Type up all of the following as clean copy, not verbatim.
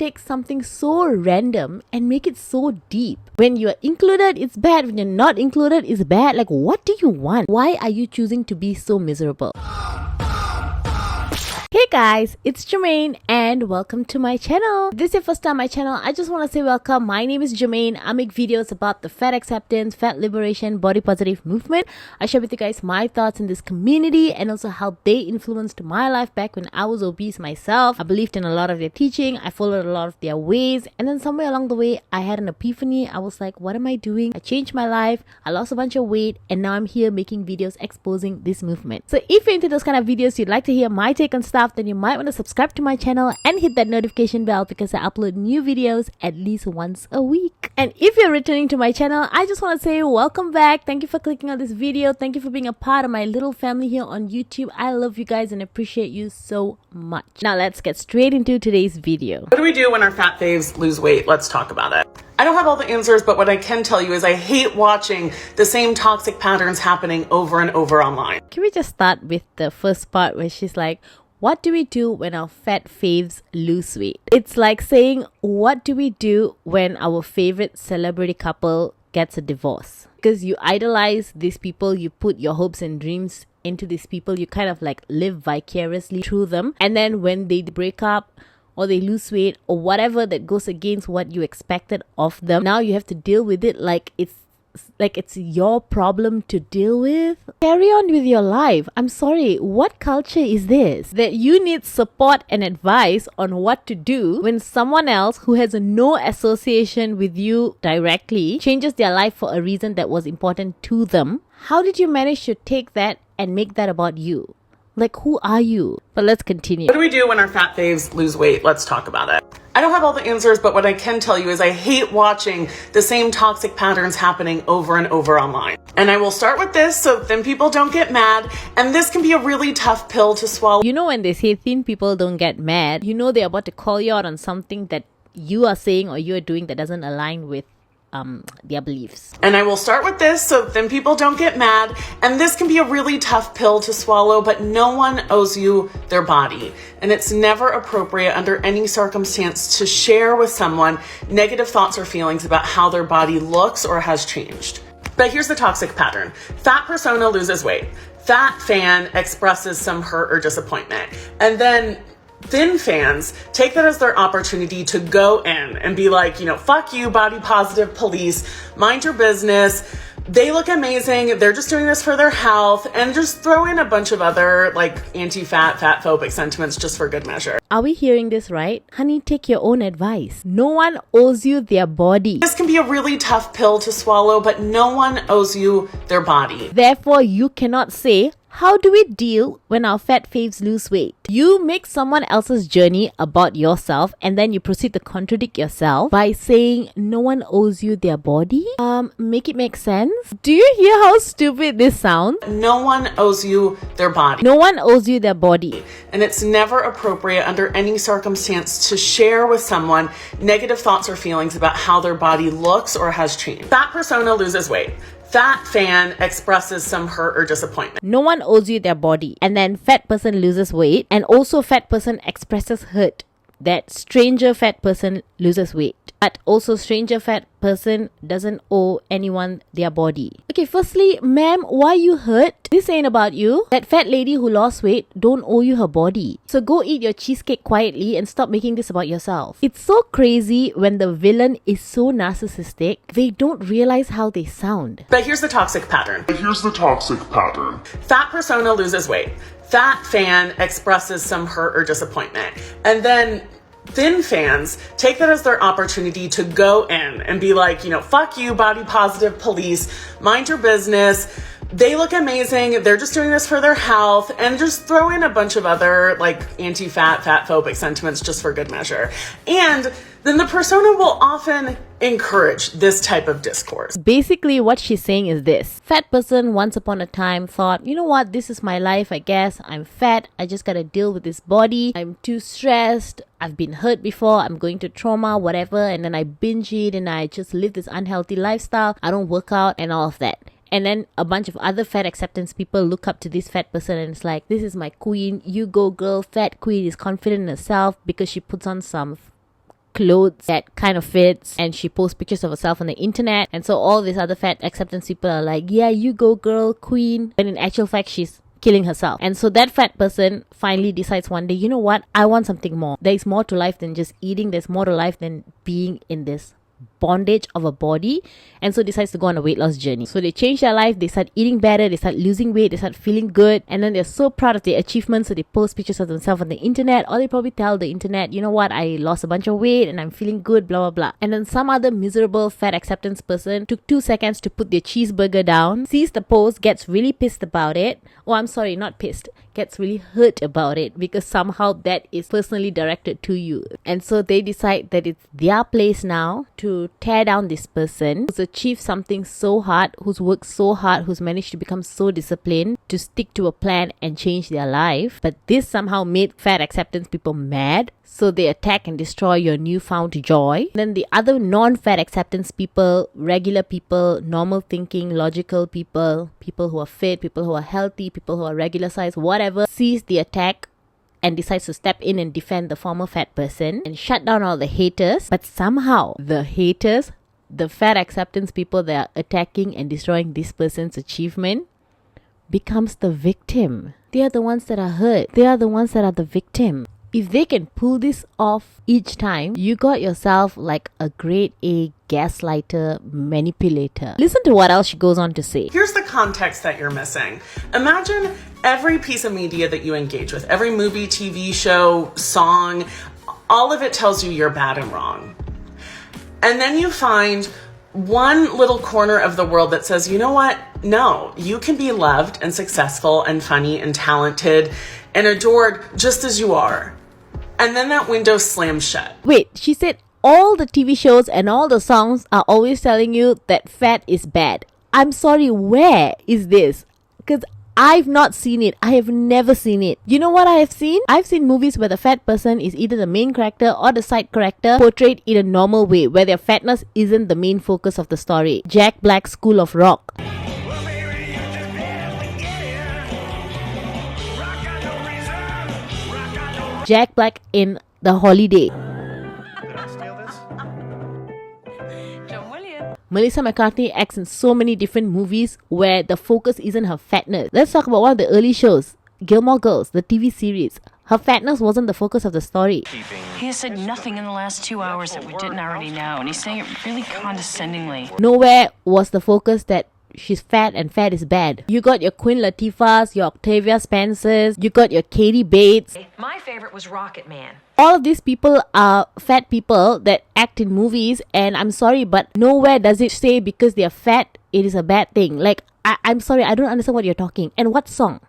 take something so random and make it so deep? When you're included, it's bad. When you're not included, it's bad. Like, what do you want? Why are you choosing to be so miserable? Hey guys, it's Jermaine and welcome to my channel. If this is your first time on my channel, I just want to say welcome. My name is Jermaine. I make videos about the fat acceptance, fat liberation, body positive movement. I share with you guys my thoughts in this community and also how they influenced my life back when I was obese myself. I believed in a lot of their teaching. I followed a lot of their ways, and then somewhere along the way, I had an epiphany. I was like, what am I doing? I changed my life. I lost a bunch of weight, and now I'm here making videos exposing this movement. So if you're into those kind of videos, you'd like to hear my take on stuff, then you might want to subscribe to my channel and hit that notification bell because I upload new videos at least once a week. And if you're returning to my channel, I just want to say welcome back. Thank you for clicking on this video. Thank you for being a part of my little family here on YouTube. I love you guys and appreciate you so much. Now let's get straight into today's video. What do we do when our fat faves lose weight? Let's talk about it. I don't have all the answers, but what I can tell you is I hate watching the same toxic patterns happening over and over online. Can we just start with the first part where she's like, what do we do when our fat faves lose weight? It's like saying, what do we do when our favorite celebrity couple gets a divorce? Because you idolize these people, you put your hopes and dreams into these people, you kind of like live vicariously through them. And then when they break up or they lose weight or whatever that goes against what you expected of them, now you have to deal with it like it's your problem to deal with. Carry on with your life. I'm sorry, what culture is this? That you need support and advice on what to do when someone else who has no association with you directly changes their life for a reason that was important to them. How did you manage to take that and make that about you? Like, who are you? But let's continue. What do we do when our fat faves lose weight? Let's talk about it. I don't have all the answers, but what I can tell you is I hate watching the same toxic patterns happening over and over online. And I will start with this so thin people don't get mad. And this can be a really tough pill to swallow. You know, when they say thin people don't get mad, you know they're about to call you out on something that you are saying or you're doing that doesn't align with their beliefs. And I will start with this so thin people don't get mad. And this can be a really tough pill to swallow, but no one owes you their body. And it's never appropriate under any circumstance to share with someone negative thoughts or feelings about how their body looks or has changed. But here's the toxic pattern. Fat persona loses weight. Fat fan expresses some hurt or disappointment. And then thin fans take that as their opportunity to go in and be like, fuck you, body positive police, mind your business. They look amazing. They're just doing this for their health, and just throw in a bunch of other like anti-fat, fat-phobic sentiments just for good measure. Are we hearing this right? Honey, take your own advice. No one owes you their body. This can be a really tough pill to swallow, but no one owes you their body. Therefore, you cannot say, how do we deal when our fat faves lose weight? You make someone else's journey about yourself and then you proceed to contradict yourself by saying no one owes you their body. Make it make sense? Do you hear how stupid this sounds? No one owes you their body. No one owes you their body. And it's never appropriate under any circumstance to share with someone negative thoughts or feelings about how their body looks or has changed. Fat persona loses weight. Fat fan expresses some hurt or disappointment. No one owes you their body. And then fat person loses weight. And also fat person expresses hurt. That stranger fat person loses weight. But also stranger fat person doesn't owe anyone their body. Okay, firstly, ma'am, why you hurt? This ain't about you. That fat lady who lost weight don't owe you her body. So go eat your cheesecake quietly and stop making this about yourself. It's so crazy when the villain is so narcissistic, they don't realize how they sound. But here's the toxic pattern. Fat persona loses weight. Fat fan expresses some hurt or disappointment. And then thin fans take that as their opportunity to go in and be like, fuck you, body positive police, mind your business. They look amazing. They're just doing this for their health, and just throw in a bunch of other like anti-fat, fat-phobic sentiments just for good measure. And then the persona will often encourage this type of discourse. Basically, what she's saying is this. Fat person once upon a time thought, you know what, this is my life, I guess. I'm fat. I just gotta deal with this body. I'm too stressed. I've been hurt before. I'm going to trauma, whatever. And then I binge eat and I just live this unhealthy lifestyle. I don't work out and all of that. And then a bunch of other fat acceptance people look up to this fat person and it's like, this is my queen. You go, girl. Fat queen is confident in herself because she puts on some clothes that kind of fits, and she posts pictures of herself on the internet. And so all these other fat acceptance people are like, yeah, you go girl, queen. But in actual fact, she's killing herself. And so that fat person finally decides one day, you know what, I want something more. There's more to life than just eating. There's more to life than being in this bondage of a body, and so decides to go on a weight loss journey. So they change their life, they start eating better, they start losing weight, they start feeling good, and then they're so proud of their achievements, so they post pictures of themselves on the internet, or they probably tell the internet, you know what, I lost a bunch of weight and I'm feeling good, blah blah blah. And then some other miserable fat acceptance person took 2 seconds to put their cheeseburger down, sees the post, gets really pissed about it. Oh, I'm sorry, not pissed, gets really hurt about it, because somehow that is personally directed to you. And so they decide that it's their place now to tear down this person who's achieved something so hard, who's worked so hard, who's managed to become so disciplined to stick to a plan and change their life. But this somehow made fat acceptance people mad, so they attack and destroy your newfound joy. Then the other non-fat acceptance people, regular people, normal thinking, logical people, people who are fit, people who are healthy, people who are regular size, whatever, sees the attack and decides to step in and defend the former fat person and shut down all the haters. But somehow the haters, the fat acceptance people that are attacking and destroying this person's achievement, becomes the victim. They are the ones that are hurt. They are the ones that are the victim. If they can pull this off each time, you got yourself like a grade A gaslighter, manipulator. Listen to what else she goes on to say. Here's the context that you're missing. Imagine every piece of media that you engage with, every movie, TV show, song, all of it tells you you're bad and wrong. And then you find one little corner of the world that says, you know what? No, you can be loved and successful and funny and talented and adored just as you are. And then that window slams shut. Wait, she said all the TV shows and all the songs are always telling you that fat is bad. I'm sorry, where is this? Because I've not seen it. I have never seen it. You know what I have seen? I've seen movies where the fat person is either the main character or the side character portrayed in a normal way, where their fatness isn't the main focus of the story. Jack Black's School of Rock. Jack Black in The Holiday. Did I steal this? John Williams. Melissa McCarthy acts in so many different movies where the focus isn't her fatness. Let's talk about one of the early shows, Gilmore Girls, the TV series. Her fatness wasn't the focus of the story. He has said nothing in the last 2 hours that we didn't already know, and he's saying it really condescendingly. Nowhere was the focus that she's fat and fat is bad. You got your Queen Latifahs, your Octavia Spencers, you got your Katie Bates. My favorite was Rocket Man. All of these people are fat people that act in movies, and I'm sorry, but nowhere does it say because they are fat, it is a bad thing. Like, I'm sorry, I don't understand what you're talking. And what song?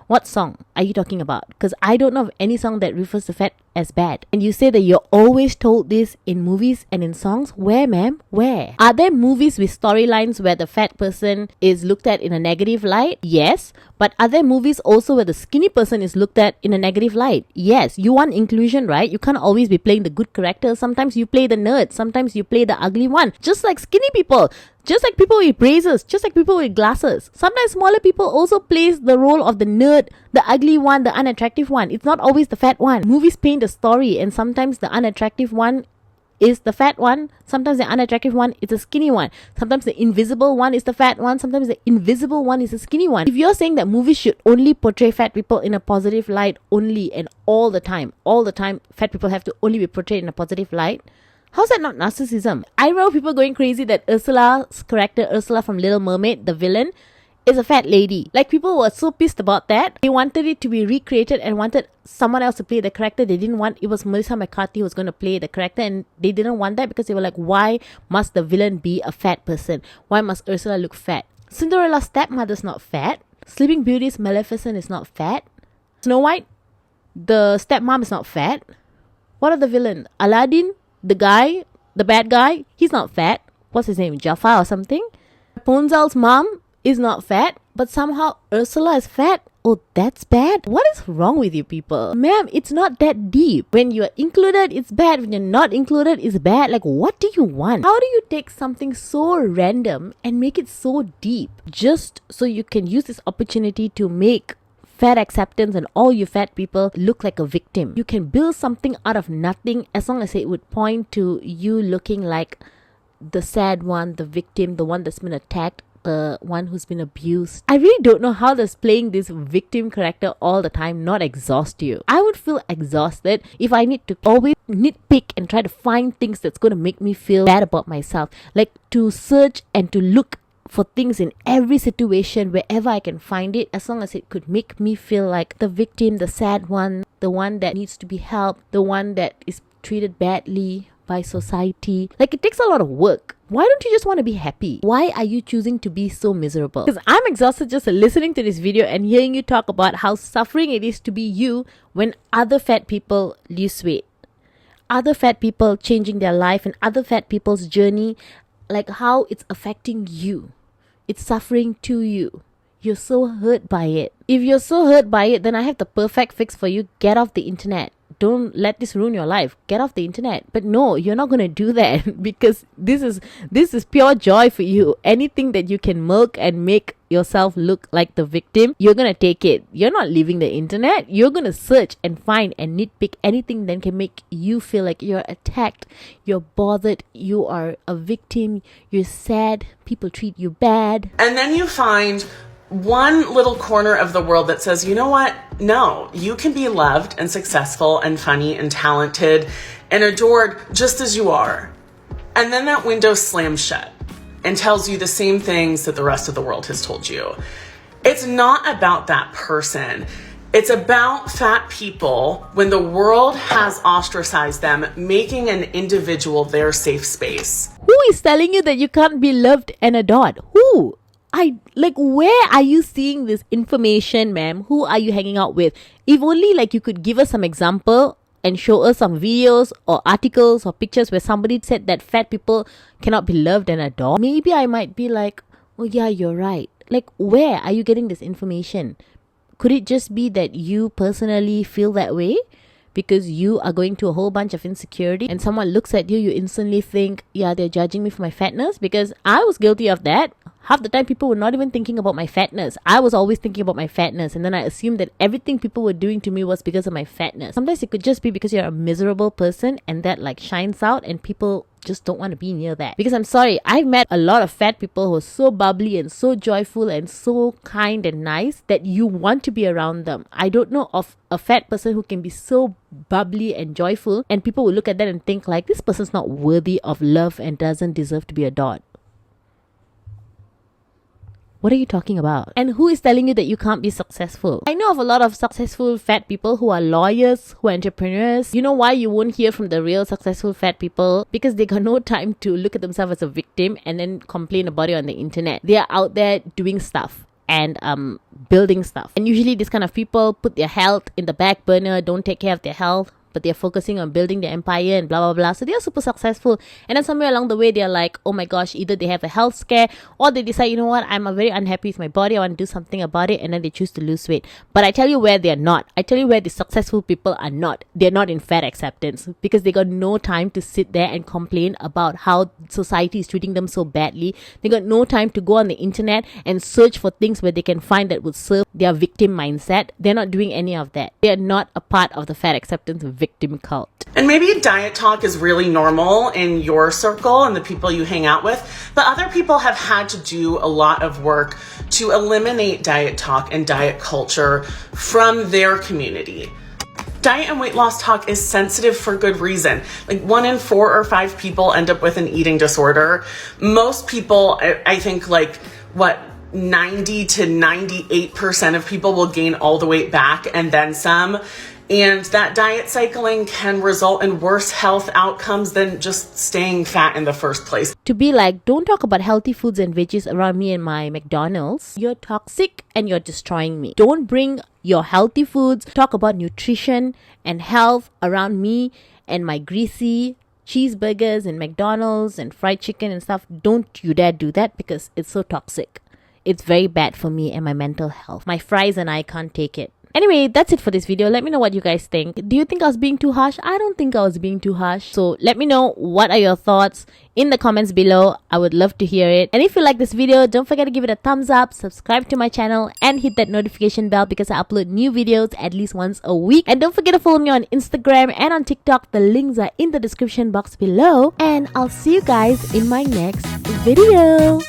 What song are you talking about? Because I don't know of any song that refers to fat as bad. And you say that you're always told this in movies and in songs. Where, ma'am? Where? Are there movies with storylines where the fat person is looked at in a negative light? Yes. But are there movies also where the skinny person is looked at in a negative light? Yes. You want inclusion, right? You can't always be playing the good character. Sometimes you play the nerd. Sometimes you play the ugly one. Just like skinny people. Just like people with braces. Just like people with glasses. Sometimes smaller people also plays the role of the nerd, the ugly one, the unattractive one. It's not always the fat one. Movies paint a story, and sometimes the unattractive one is the fat one. Sometimes the unattractive one is the skinny one. Sometimes the invisible one is the fat one. Sometimes the invisible one is the skinny one. If you're saying that movies should only portray fat people in a positive light only and all the time, fat people have to only be portrayed in a positive light, how's that not narcissism? I remember people going crazy that Ursula's character, Ursula from Little Mermaid, the villain, is a fat lady. Like, people were so pissed about that. They wanted it to be recreated and wanted someone else to play the character. They didn't want, it was Melissa McCarthy who was going to play the character, and they didn't want that because they were like, why must the villain be a fat person? Why must Ursula look fat? Cinderella's stepmother's not fat. Sleeping Beauty's Maleficent is not fat. Snow White, the stepmom is not fat. What are the villain? Aladdin, the guy, the bad guy, he's not fat. What's his name? Jafar or something? Rapunzel's mom is not fat, but somehow Ursula is fat. Oh, that's bad? What is wrong with you people? Ma'am, it's not that deep. When you're included, it's bad. When you're not included, it's bad. Like, what do you want? How do you take something so random and make it so deep just so you can use this opportunity to make fat acceptance and all you fat people look like a victim. You can build something out of nothing as long as it would point to you looking like the sad one, the victim, the one that's been attacked, the one who's been abused. I really don't know how does playing this victim character all the time not exhaust you. I would feel exhausted if I need to always nitpick and try to find things that's going to make me feel bad about myself. Like to search and to look for things in every situation wherever I can find it, as long as it could make me feel like the victim, the sad one, the one that needs to be helped, the one that is treated badly by society. Like, it takes a lot of work. Why don't you just want to be happy? Why are you choosing to be so miserable? Because I'm exhausted just listening to this video and hearing you talk about how suffering it is to be you when other fat people lose weight. Other fat people changing their life and other fat people's journey, like how it's affecting you. It's suffering to you. You're so hurt by it. If you're so hurt by it, then I have the perfect fix for you. Get off the internet. Don't let this ruin your life. Get off the internet. But no, you're not going to do that because this is pure joy for you. Anything that you can milk and make yourself look like the victim, you're going to take it. You're not leaving the internet. You're going to search and find and nitpick anything that can make you feel like you're attacked, you're bothered, you are a victim, you're sad, people treat you bad. And then you find one little corner of the world that says, you know what? No, you can be loved and successful and funny and talented and adored just as you are. And then that window slams shut and tells you the same things that the rest of the world has told you. It's not about that person. It's about fat people when the world has ostracized them, making an individual their safe space. Who is telling you that you can't be loved and adored? Who? Where are you seeing this information, ma'am? Who are you hanging out with? If only you could give us some example and show us some videos or articles or pictures where somebody said that fat people cannot be loved and adored. Maybe I might be like, oh yeah, you're right. Where are you getting this information? Could it just be that you personally feel that way? Because you are going through a whole bunch of insecurity and someone looks at you, you instantly think, yeah, they're judging me for my fatness. Because I was guilty of that. Half the time people were not even thinking about my fatness. I was always thinking about my fatness, and then I assumed that everything people were doing to me was because of my fatness. Sometimes it could just be because you're a miserable person and that shines out and people just don't want to be near that. Because I'm sorry, I've met a lot of fat people who are so bubbly and so joyful and so kind and nice that you want to be around them. I don't know of a fat person who can be so bubbly and joyful and people will look at that and think this person's not worthy of love and doesn't deserve to be adored. What are you talking about? And who is telling you that you can't be successful? I know of a lot of successful fat people who are lawyers, who are entrepreneurs. You know why you won't hear from the real successful fat people? Because they got no time to look at themselves as a victim and then complain about it on the internet. They are out there doing stuff and building stuff. And usually these kind of people put their health in the back burner, don't take care of their health, but they're focusing on building their empire and blah blah blah. So they are super successful, and then somewhere along the way they're like, oh my gosh, either they have a health scare or they decide, you know what, I'm very unhappy with my body, I want to do something about it, and then they choose to lose weight. But I tell you where they're not. I tell you where the successful people are not. They're not in fat acceptance because they got no time to sit there and complain about how society is treating them so badly. They got no time to go on the internet and search for things where they can find that would serve their victim mindset. They're not doing any of that. They're not a part of the fat acceptance victim cult. And maybe diet talk is really normal in your circle and the people you hang out with, but other people have had to do a lot of work to eliminate diet talk and diet culture from their community. Diet and weight loss talk is sensitive for good reason. 1 in 4 or 5 people end up with an eating disorder. Most people, I think 90 to 98% of people will gain all the weight back and then some. And that diet cycling can result in worse health outcomes than just staying fat in the first place. To be don't talk about healthy foods and veggies around me and my McDonald's. You're toxic and you're destroying me. Don't bring your healthy foods, talk about nutrition and health around me and my greasy cheeseburgers and McDonald's and fried chicken and stuff. Don't you dare do that because it's so toxic. It's very bad for me and my mental health. My fries and I can't take it. Anyway, that's it for this video. Let me know what you guys think. Do you think I was being too harsh? I don't think I was being too harsh. So let me know what are your thoughts in the comments below. I would love to hear it. And if you like this video, don't forget to give it a thumbs up, subscribe to my channel, and hit that notification bell because I upload new videos at least once a week. And don't forget to follow me on Instagram and on TikTok. The links are in the description box below. And I'll see you guys in my next video.